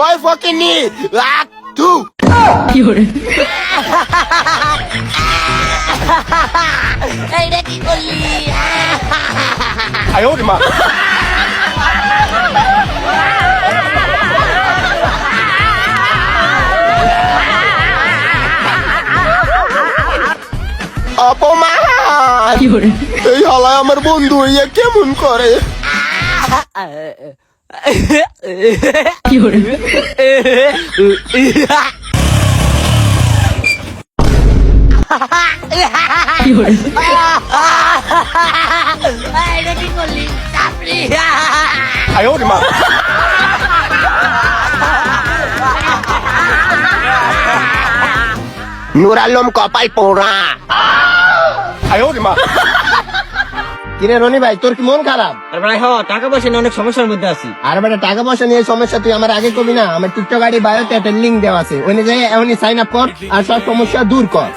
ওই ফকিনি লাখ তু এইটা কি করলি? আয় ওরে মা অপমান এই হালায় আমার বন্ধু হইয়া কেমন করে এইটা কি করলি? চাপড়ি। আয় ওরে মা নুর আলম কপাল পোড়া আয় ওরে মা কিরে রনি ভাই তোর কি মন খারাপ? আর ভাই টাকা পয়সা নিয়ে অনেক সমস্যার মধ্যে আছি। আর বেটা টাকা পয়সা নিয়ে সমস্যা তুই আমার আগে কবি না? আমার টিকটক আইডি বায়োতে একটা লিঙ্ক দেওয়া আছে, ওই অনুযায়ী এখনই সাইন আপ কর আর সব সমস্যা দূর কর।